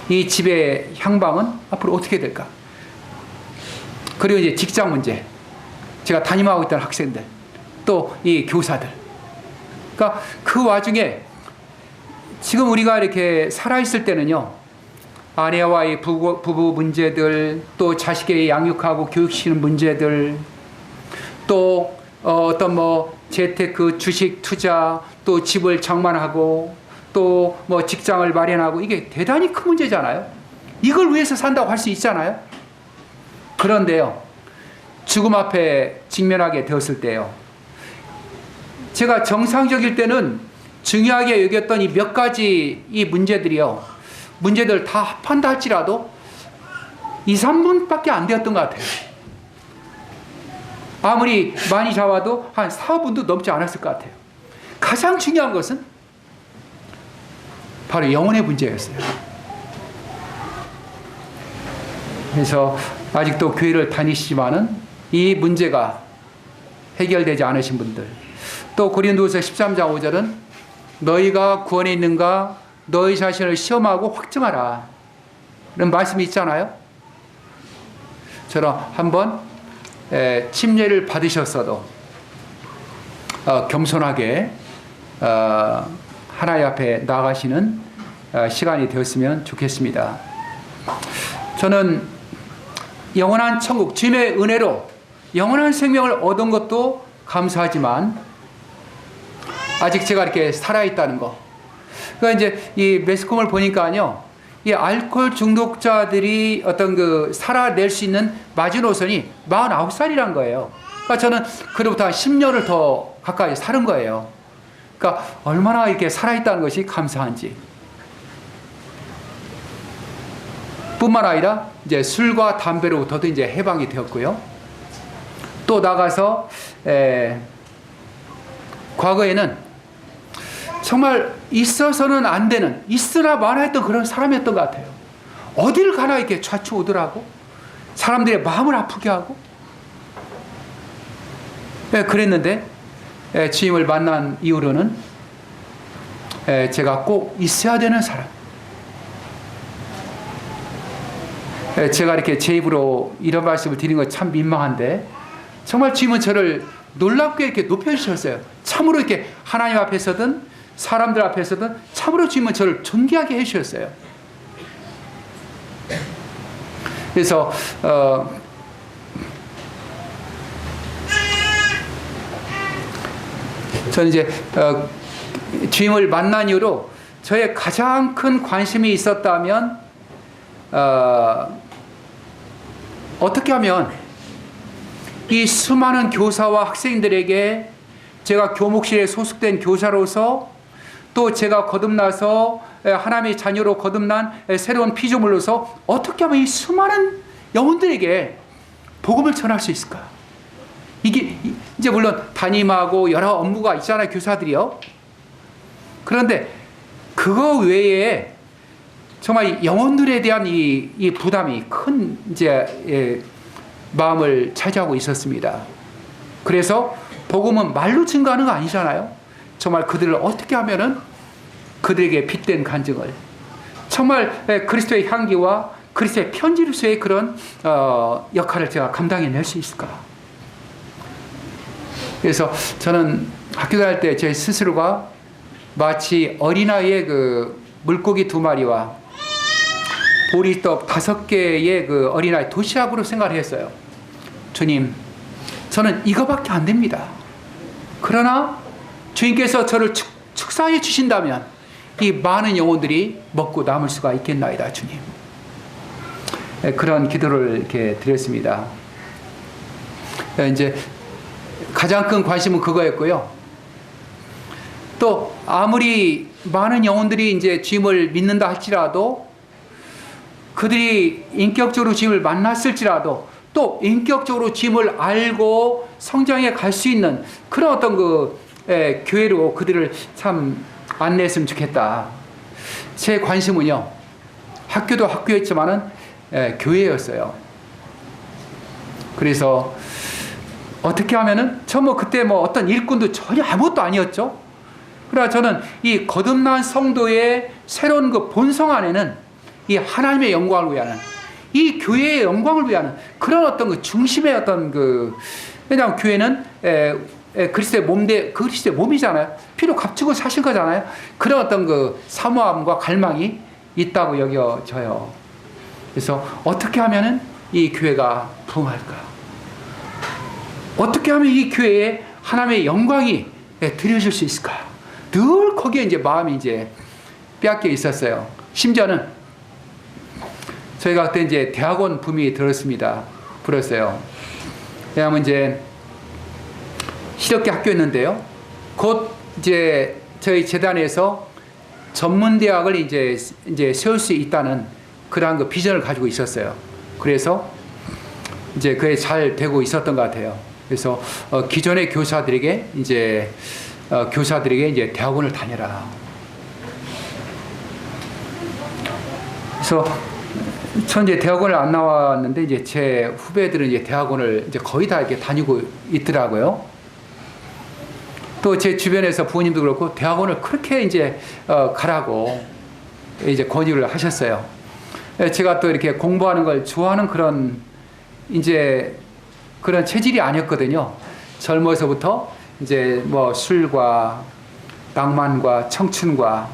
이 집의 향방은 앞으로 어떻게 될까? 그리고 이제 직장 문제, 제가 담임하고 있던 학생들, 또 이 교사들. 그러니까 그 와중에 지금 우리가 이렇게 살아있을 때는요, 아내와의 부부 문제들, 또 자식의 양육하고 교육시키는 문제들, 또 어떤 뭐 재테크, 주식 투자, 또 집을 장만하고, 또 뭐 직장을 마련하고, 이게 대단히 큰 문제잖아요. 이걸 위해서 산다고 할 수 있잖아요. 그런데요, 죽음 앞에 직면하게 되었을 때요, 제가 정상적일 때는 중요하게 여겼던 이 몇 가지 이 문제들이요, 문제들 다 합한다 할지라도 2, 3분밖에 안 되었던 것 같아요. 아무리 많이 잡아도 한 4, 5분도 넘지 않았을 것 같아요. 가장 중요한 것은 바로 영혼의 문제였어요. 그래서 아직도 교회를 다니시지만은 이 문제가 해결되지 않으신 분들, 또 고린도후서 13장 5절은 너희가 구원에 있는가 너희 자신을 시험하고 확증하라 이런 말씀이 있잖아요. 저는 한번 침례를 받으셨어도 겸손하게 하나님 앞에 나가시는 시간이 되었으면 좋겠습니다. 저는 영원한 천국, 주님의 은혜로 영원한 생명을 얻은 것도 감사하지만 아직 제가 이렇게 살아있다는 거. 그러니까 이제 이 매스컴을 보니까요, 이 알코올 중독자들이 어떤 그 살아낼 수 있는 마지노선이 49살이란 거예요. 그러니까 저는 그로부터 한 10년을 더 가까이 사는 거예요. 그러니까 얼마나 이렇게 살아있다는 것이 감사한지. 뿐만 아니라 이제 술과 담배로부터도 이제 해방이 되었고요. 또 나가서 과거에는 정말 있어서는 안 되는, 있으나 마나 했던 그런 사람이었던 것 같아요. 어디를 가나 이렇게 좌충우돌하고 사람들의 마음을 아프게 하고 그랬는데 주님을 만난 이후로는 제가 꼭 있어야 되는 사람, 제가 이렇게 제 입으로 이런 말씀을 드리는 건 참 민망한데 정말 주님은 저를 놀랍게 이렇게 높여주셨어요. 참으로 이렇게 하나님 앞에서든 사람들 앞에서든 참으로 주님은 저를 존귀하게 해주셨어요. 그래서 저는 이제 주님을 만난 이후로 저의 가장 큰 관심이 있었다면 어떻게 하면 이 수많은 교사와 학생들에게 제가 교목실에 소속된 교사로서 또 제가 거듭나서 하나님의 자녀로 거듭난 새로운 피조물로서 어떻게 하면 이 수많은 영혼들에게 복음을 전할 수 있을까? 이게 이제 물론 담임하고 여러 업무가 있잖아요, 교사들이요. 그런데 그거 외에 정말 영혼들에 대한 이 부담이 큰 이제 마음을 차지하고 있었습니다. 그래서 복음은 말로 증거하는 거 아니잖아요. 정말 그들을 어떻게 하면은 그들에게 빗된 간증을 정말 그리스도의 향기와 그리스도의 편지로서의 그런 역할을 제가 감당해낼 수 있을까? 그래서 저는 학교 다닐 때 제 스스로가 마치 어린아이의 그 물고기 2마리와 보리떡 5개의 그 어린아이 도시락으로 생각을 했어요. 주님, 저는 이거밖에 안 됩니다. 그러나 주님께서 저를 축사해 주신다면 이 많은 영혼들이 먹고 남을 수가 있겠나이다, 주님. 그런 기도를 이렇게 드렸습니다. 이제 가장 큰 관심은 그거였고요. 또 아무리 많은 영혼들이 이제 주님을 믿는다 할지라도 그들이 인격적으로 주님을 만났을지라도 또 인격적으로 주님을 알고 성장해 갈 수 있는 그런 어떤 그 교회로 그들을 참 안내했으면 좋겠다. 제 관심은요, 학교도 학교였지만은 교회였어요. 그래서 어떻게 하면은 저 뭐 그때 뭐 어떤 일꾼도 전혀 아무것도 아니었죠. 그러나 저는 이 거듭난 성도의 새로운 그 본성 안에는 이 하나님의 영광을 위하는 이 교회의 영광을 위하는 그런 어떤 그 중심의 어떤 그 왜냐하면 교회는 그리스도의 몸대 그리스도의 몸이잖아요. 피로 값주고 사신 거잖아요. 그런 어떤 그 사모함과 갈망이 있다고 여겨져요. 그래서 어떻게 하면은 이 교회가 부흥할까? 어떻게 하면 이 교회에 하나님의 영광이 드려질 수 있을까? 늘 거기에 이제 마음이 이제 빼앗겨 있었어요. 심지어는 저희가 그때 이제 대학원 붐이 불었어요. 왜냐하면 이제 실업계 학교였는데요. 곧 이제 저희 재단에서 전문대학을 이제 세울 수 있다는 그러한 그 비전을 가지고 있었어요. 그래서 이제 그게 잘 되고 있었던 것 같아요. 그래서 기존의 교사들에게 이제 대학원을 다녀라. 그래서 전 이제 대학원을 안 나왔는데 이제 제 후배들은 이제 대학원을 이제 거의 다 이렇게 다니고 있더라고요. 또 제 주변에서 부모님도 그렇고 대학원을 그렇게 이제 가라고 이제 권유를 하셨어요. 제가 또 이렇게 공부하는 걸 좋아하는 그런 이제 그런 체질이 아니었거든요. 젊어서부터 이제 뭐 술과 낭만과 청춘과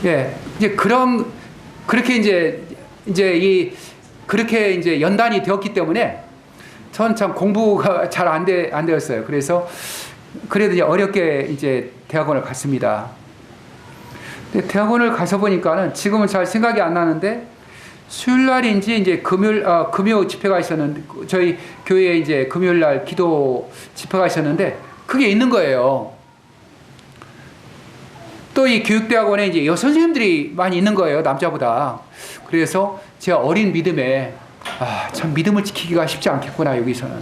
이제 그렇게 그렇게 이제 연단이 되었기 때문에 전 참 공부가 잘 안 되었어요. 그래서 그래도 이제 어렵게 이제 대학원을 갔습니다. 근데 대학원을 가서 보니까는 지금은 잘 생각이 안 나는데 수요일 날인지 이제 금요 집회가 있었는데 저희 교회에 이제 금요일 날 기도 집회가 있었는데 그게 있는 거예요. 또 이 교육대학원에 이제 여선생님들이 많이 있는 거예요, 남자보다. 그래서 제 어린 믿음에 참 믿음을 지키기가 쉽지 않겠구나, 여기서는.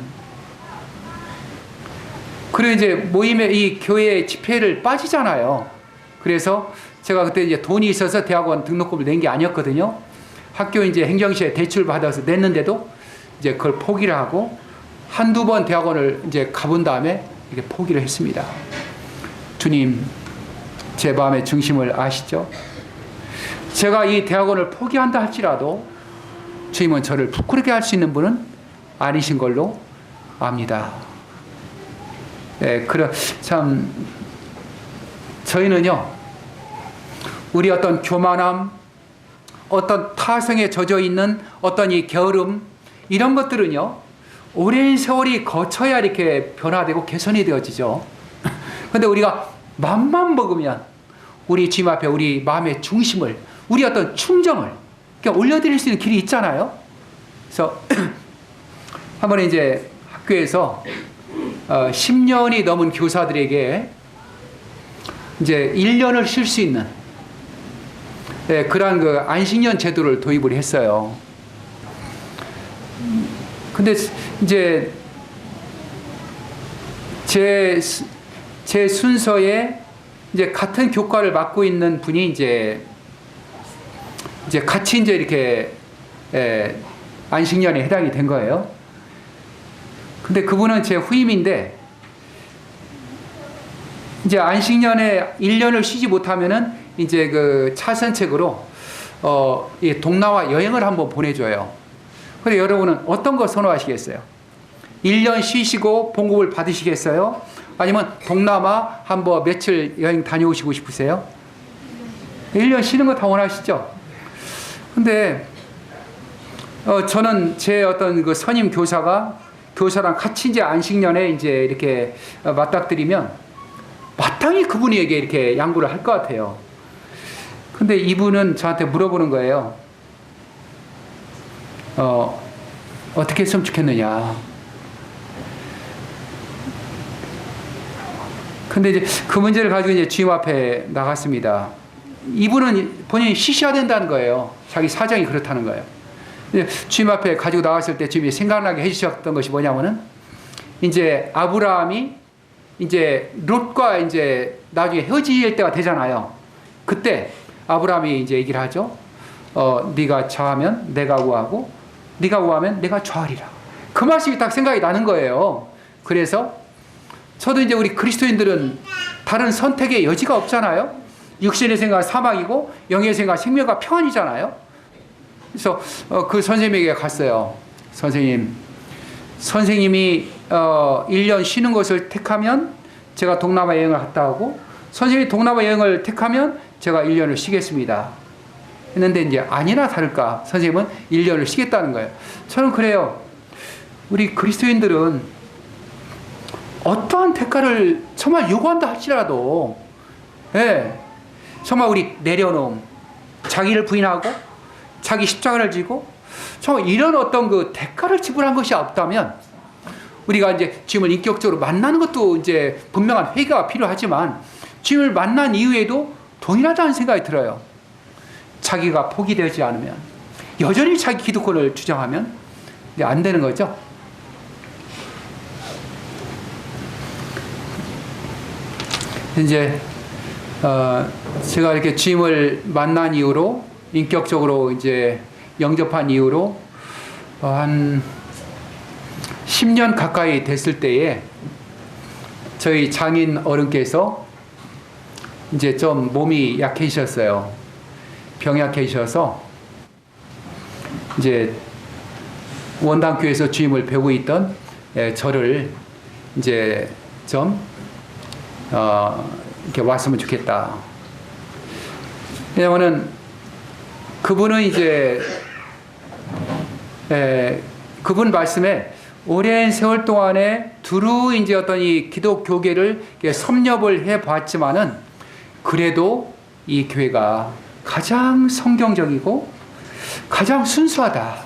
그리고 이제 모임에 이 교회 집회를 빠지잖아요. 그래서 제가 그때 이제 돈이 있어서 대학원 등록금을 낸 게 아니었거든요. 학교 이제 행정시에 대출 받아서 냈는데도 이제 그걸 포기를 하고 한두 번 대학원을 이제 가본 다음에 이렇게 포기를 했습니다. 주님, 제 마음의 중심을 아시죠? 제가 이 대학원을 포기한다 할지라도 주님은 저를 부끄럽게 할 수 있는 분은 아니신 걸로 압니다. 예, 참 저희는요, 우리 어떤 교만함, 어떤 타성에 젖어 있는 어떤 이 게으름, 이런 것들은요, 오랜 세월이 거쳐야 이렇게 변화되고 개선이 되어지죠. 근데 우리가 맘만 먹으면 우리 주님 앞에 우리 마음의 중심을, 우리 어떤 충정을 올려드릴 수 있는 길이 있잖아요. 그래서 한 번에 이제 학교에서 10년이 넘은 교사들에게 이제 1년을 쉴 수 있는 그러한 그 안식년 제도를 도입을 했어요. 근데 이제 제 순서에 이제 같은 교과를 맡고 있는 분이 이제 같이 이제 이렇게 안식년에 해당이 된 거예요. 근데 그분은 제 후임인데, 이제 안식년에 1년을 쉬지 못하면은 이제 그 차선책으로 이 동남아 여행을 한번 보내줘요. 근데 여러분은 어떤 거 선호하시겠어요? 1년 쉬시고 봉급을 받으시겠어요? 아니면 동남아 한번 며칠 여행 다녀오시고 싶으세요? 1년 쉬는 거 다 원하시죠? 근데 저는 제 어떤 그 선임 교사랑 같이 이제 안식년에 이제 이렇게 맞닥뜨리면 마땅히 그분에게 이렇게 양보를 할 것 같아요. 근데 이분은 저한테 물어보는 거예요. 어떻게 했으면 좋겠느냐. 근데 이제 그 문제를 가지고 이제 주님 앞에 나갔습니다. 이분은 본인이 쉬셔야 된다는 거예요. 자기 사정이 그렇다는 거예요. 주님 앞에 가지고 나왔을 때 주님이 생각나게 해주셨던 것이 뭐냐면은, 이제 아브라함이 이제 롯과 이제 나중에 헤어질 때가 되잖아요. 그때 아브라함이 이제 얘기를 하죠. 네가 좌하면 내가 우하고, 네가 우하면 내가 좌하리라. 그 말씀이 딱 생각이 나는 거예요. 그래서 저도 이제 우리 그리스도인들은 다른 선택의 여지가 없잖아요. 육신의 생각은 사망이고 영의 생각은 생명과 평안이잖아요. 그래서 그 선생님에게 갔어요. 선생님이 1년 쉬는 것을 택하면 제가 동남아 여행을 갔다 오고, 선생님이 동남아 여행을 택하면 제가 1년을 쉬겠습니다. 했는데 이제 아니나 다를까 선생님은 1년을 쉬겠다는 거예요. 저는 그래요. 우리 그리스도인들은 어떠한 대가를 정말 요구한다 할지라도, 정말 우리 내려놓음, 자기를 부인하고 자기 십자가를 지고 정말 이런 어떤 그 대가를 지불한 것이 없다면, 우리가 이제 주님을 인격적으로 만나는 것도 이제 분명한 회개가 필요하지만 주님을 만난 이후에도 동일하다는 생각이 들어요. 자기가 포기되지 않으면, 여전히 자기 기득권을 주장하면 이제 안 되는 거죠. 이제 제가 이렇게 주님을 만난 이후로, 인격적으로 이제 영접한 이후로 한 10년 가까이 됐을 때에 저희 장인 어른께서 이제 좀 몸이 약해지셨어요. 병약해지셔서 이제 원당교회에서 주임을 배우고 있던 저를 이제 좀 이렇게 왔으면 좋겠다. 왜냐면은 그분은 이제 그분 말씀에 오랜 세월 동안에 두루 이제 어떤 이 기독교계를 섭렵을 해 봤지만은 그래도 이 교회가 가장 성경적이고 가장 순수하다.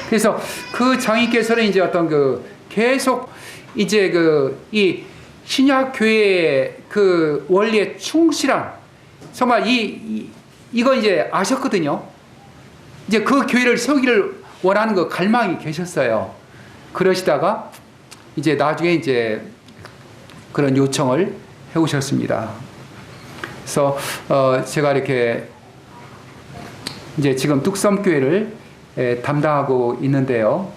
그래서 그 장인께서는 이제 어떤 그 계속 이제 그 이 신약 교회의 그 원리에 충실한, 정말 이거 이제 아셨거든요. 이제 그 교회를 세우기를 원하는 그 갈망이 계셨어요. 그러시다가 이제 나중에 이제 그런 요청을 해오셨습니다. 그래서 제가 이렇게 이제 지금 뚝섬교회를 담당하고 있는데요.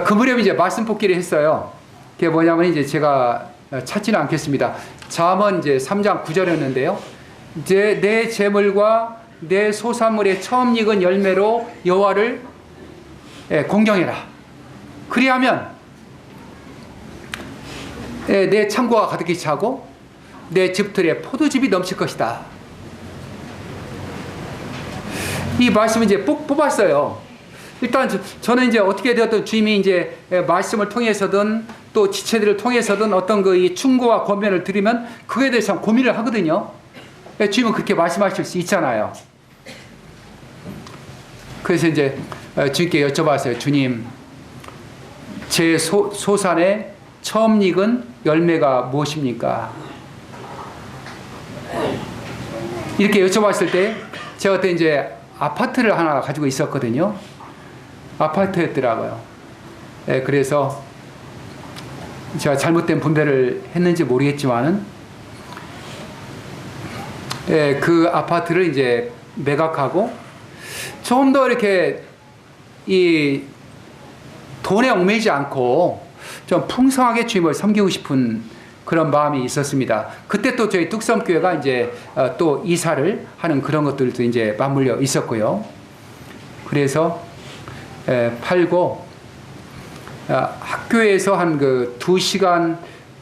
그 무렵 이제 말씀 뽑기를 했어요. 그게 뭐냐면 이제 제가 찾지는 않겠습니다. 잠언 이제 3장 9절이었는데요. 이제 내 재물과 내 소산물의 처음 익은 열매로 여호와를 공경해라. 그리하면 내 창고가 가득히 차고 내 집들에 포도즙이 넘칠 것이다. 이 말씀을 이제 뽑았어요. 일단 저는 이제 어떻게 되었든 주님이 이제 말씀을 통해서든 또 지체들을 통해서든 어떤 그 이 충고와 권면을 들으면 그거에 대해서 고민을 하거든요. 주님은 그렇게 말씀하실 수 있잖아요. 그래서 이제 주님께 여쭤봤어요. 주님, 제 소산에 처음 익은 열매가 무엇입니까? 이렇게 여쭤봤을 때 제가 그때 이제 아파트를 하나 가지고 있었거든요. 아파트였더라고요. 그래서 제가 잘못된 분배를 했는지 모르겠지만은 그 아파트를 이제 매각하고 좀 더 이렇게 이 돈에 얽매이지 않고 좀 풍성하게 주님을 섬기고 싶은 그런 마음이 있었습니다. 그때 또 저희 뚝섬교회가 이제 또 이사를 하는 그런 것들도 이제 맞물려 있었고요. 그래서 팔고 학교에서 한 그 2시간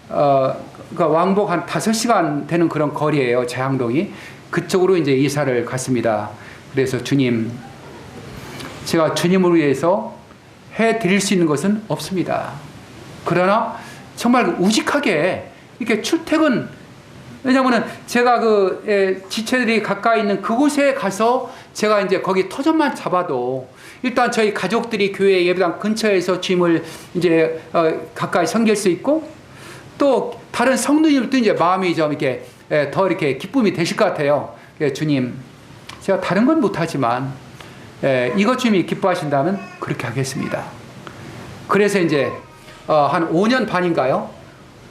그러니까 왕복 한 5시간 되는 그런 거리예요. 자양동이. 그쪽으로 이제 이사를 갔습니다. 그래서 주님, 제가 주님을 위해서 해 드릴 수 있는 것은 없습니다. 그러나 정말 우직하게 이렇게 출퇴근, 왜냐면은 제가 그 지체들이 가까이 있는 그곳에 가서 제가 이제 거기 터전만 잡아도 일단 저희 가족들이 교회 예배당 근처에서 주님을 이제 가까이 섬길 수 있고 또 다른 성도님들도 이제 마음이 좀 이렇게 더 이렇게 기쁨이 되실 것 같아요. 주님, 제가 다른 건 못하지만 이것 주님이 기뻐하신다면 그렇게 하겠습니다. 그래서 이제 한 5년 반인가요?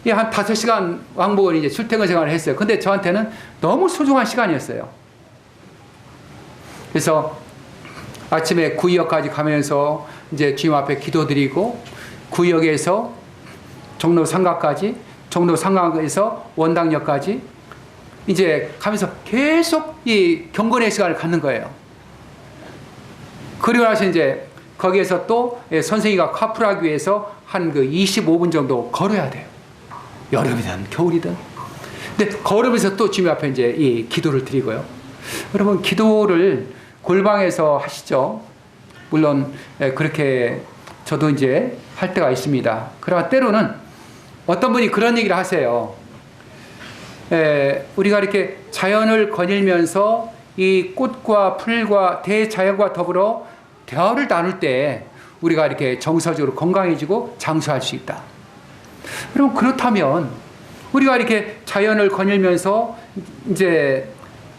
한 5시간 왕복을 이제 출퇴근 생활을 했어요. 근데 저한테는 너무 소중한 시간이었어요. 그래서 아침에 구의역까지 가면서 이제 주님 앞에 기도드리고 구의역에서 종로 상가까지, 종로 상가에서 원당역까지 이제 가면서 계속 이 경건의 시간을 갖는 거예요. 그리고 나서 이제 거기에서 또 선생님과 카풀하기 위해서 한 그 25분 정도 걸어야 돼요. 여름이든 겨울이든. 근데 걸으면서 또 주님 앞에 이제 이 기도를 드리고요. 여러분, 기도를 골방에서 하시죠. 물론 그렇게 저도 이제 할 때가 있습니다. 그러나 때로는 어떤 분이 그런 얘기를 하세요. 우리가 이렇게 자연을 거닐면서 이 꽃과 풀과 대자연과 더불어 대화를 나눌 때 우리가 이렇게 정서적으로 건강해지고 장수할 수 있다. 여러분, 그렇다면 우리가 이렇게 자연을 거닐면서 이제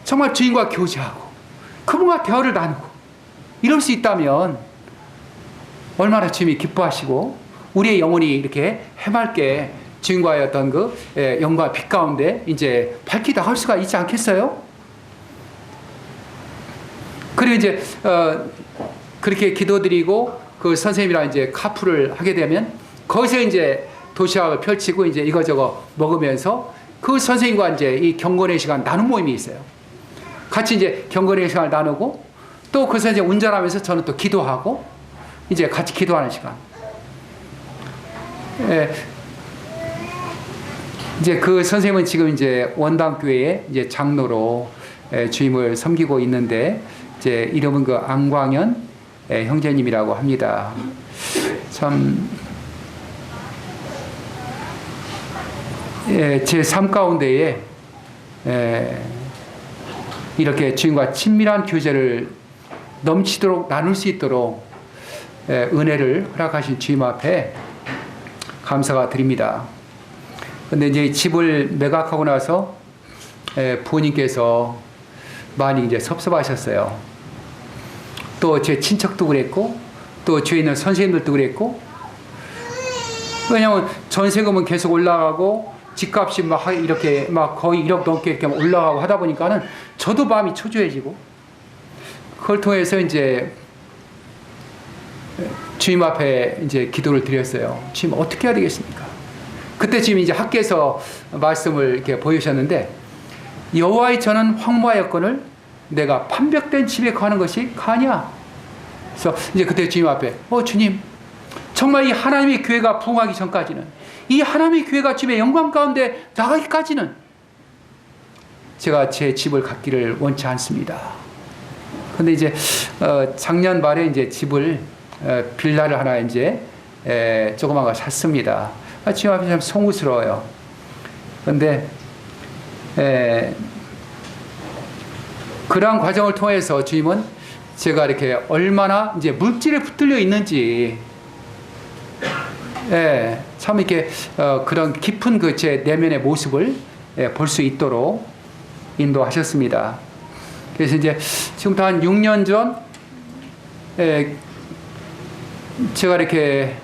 정말 주인과 교제하고 그분과 대화를 나누고 이럴 수 있다면 얼마나 주님이 기뻐하시고 우리의 영혼이 이렇게 해맑게 주님과의 어떤 그 영광 빛 가운데 이제 밝게 나갈 수가 있지 않겠어요? 그리고 이제 그렇게 기도드리고 그 선생님이랑 이제 카풀을 하게 되면 거기서 이제 도시락을 펼치고 이제 이거저거 먹으면서 그 선생님과 이제 이 경건의 시간 나눈 모임이 있어요. 같이 이제 경건의 시간을 나누고 또 그 선생님 운전하면서 저는 또 기도하고 이제 같이 기도하는 시간. 이제 그 선생님은 지금 이제 원당교회의 이제 장로로 주임을 섬기고 있는데 이제 이름은 그 안광현 형제님이라고 합니다. 참 제 삶 가운데에 이렇게 주님과 친밀한 교제를 넘치도록 나눌 수 있도록 은혜를 허락하신 주님 앞에 감사가 드립니다. 근데 이제 집을 매각하고 나서 부모님께서 많이 이제 섭섭하셨어요. 또 제 친척도 그랬고 또 주위에 있는 선생님들도 그랬고, 왜냐하면 전세금은 계속 올라가고 집값이 막 이렇게 막 거의 1억 넘게 이렇게 올라가고 하다 보니까는 저도 마음이 초조해지고, 그걸 통해서 이제 주님 앞에 이제 기도를 드렸어요. 주님, 어떻게 해야 되겠습니까? 그때 지금 이제 학교에서 말씀을 이렇게 보여주셨는데, 여호와의 전은 황무하였거늘 내가 판벽된 집에 가는 것이 가냐? 그래서 이제 그때 주님 앞에 주님, 정말 이 하나님의 교회가 부흥하기 전까지는, 이 하나님의 교회가 주님의 영광 가운데 나가기까지는 제가 제 집을 갖기를 원치 않습니다. 근데 이제 작년 말에 이제 집을 빌라를 하나 이제 조그만 거 샀습니다. 주님 앞에 참 송구스러워요. 근데 그러한 과정을 통해서 주님은 제가 이렇게 얼마나 이제 물질에 붙들려 있는지, 참 이렇게 그런 깊은 그 제 내면의 모습을 볼 수 있도록 인도하셨습니다. 그래서 이제 지금부터 한 6년 전 제가 이렇게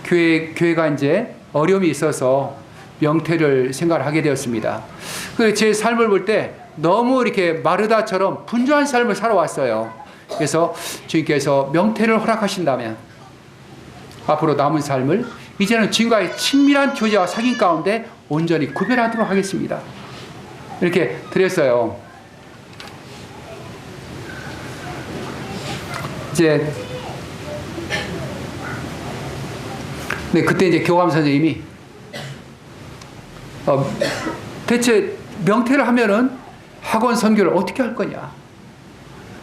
교회가 이제 어려움이 있어서 명퇴를 생각하게 되었습니다. 그래서 제 삶을 볼 때 너무 이렇게 마르다처럼 분주한 삶을 살아왔어요. 그래서 주님께서 명퇴를 허락하신다면 앞으로 남은 삶을 이제는 주님과의 친밀한 교제와 사귐 가운데 온전히 구별하도록 하겠습니다. 이렇게 드렸어요. 이제 그때 이제 교감 선생님이 대체 명퇴를 하면은 학원 선교를 어떻게 할 거냐.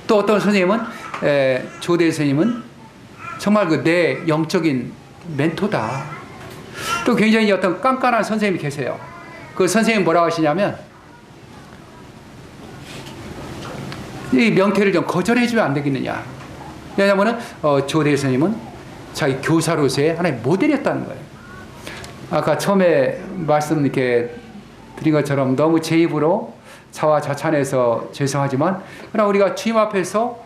또 어떤 선생님은 조대 선생님은 정말 그 내 영적인 멘토다. 또 굉장히 어떤 깐깐한 선생님이 계세요. 그 선생님 뭐라고 하시냐면, 이 명퇴를 좀 거절해주면 안 되겠느냐. 왜냐하면 조대 선생님은 자기 교사로서의 하나의 모델이었다는 거예요. 아까 처음에 말씀 이렇게 드린 것처럼 너무 제 입으로 자화자찬해서 죄송하지만, 그러나 우리가 주님 앞에서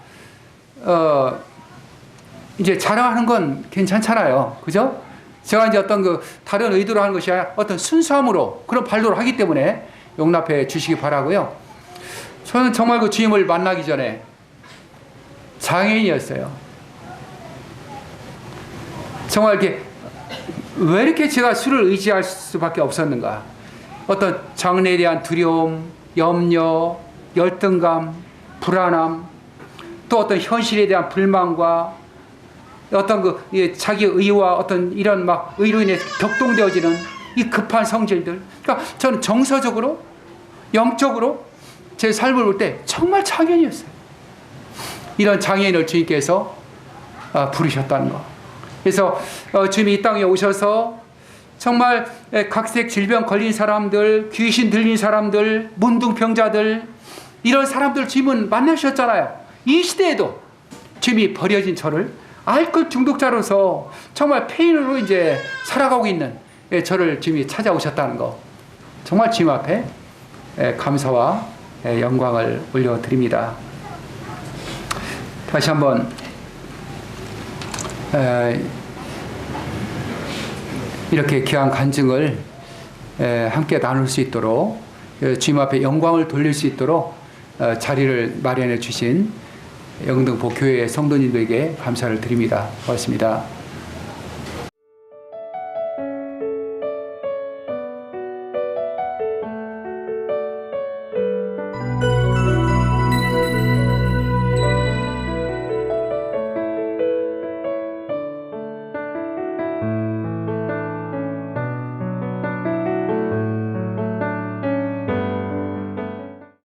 이제 자랑하는 건 괜찮잖아요. 그죠? 제가 이제 어떤 그 다른 의도로 하는 것이 아니라 어떤 순수함으로 그런 발로를 하기 때문에 용납해 주시기 바라고요. 저는 정말 그 주님을 만나기 전에 장애인이었어요. 정말 이렇게 왜 이렇게 제가 술을 의지할 수밖에 없었는가. 어떤 장래에 대한 두려움, 염려, 열등감, 불안함, 또 어떤 현실에 대한 불만과 어떤 그 자기 의와 어떤 이런 막 의로 인해 격동되어지는 이 급한 성질들. 그러니까 저는 정서적으로, 영적으로 제 삶을 볼 때 정말 장애인이었어요. 이런 장애인을 주님께서 부르셨다는 거. 그래서 주님이 이 땅에 오셔서 정말 각색 질병 걸린 사람들, 귀신 들린 사람들, 문둥병자들, 이런 사람들 주님은 만나셨잖아요. 이 시대에도 주님이 버려진 저를 알코올 중독자로서 정말 폐인으로 이제 살아가고 있는 저를 주님이 찾아오셨다는 거. 정말 주님 앞에 감사와 영광을 올려드립니다. 다시 한번 이렇게 귀한 간증을 함께 나눌 수 있도록, 주님 앞에 영광을 돌릴 수 있도록 자리를 마련해 주신 영등포 교회 성도님들에게 감사를 드립니다. 고맙습니다.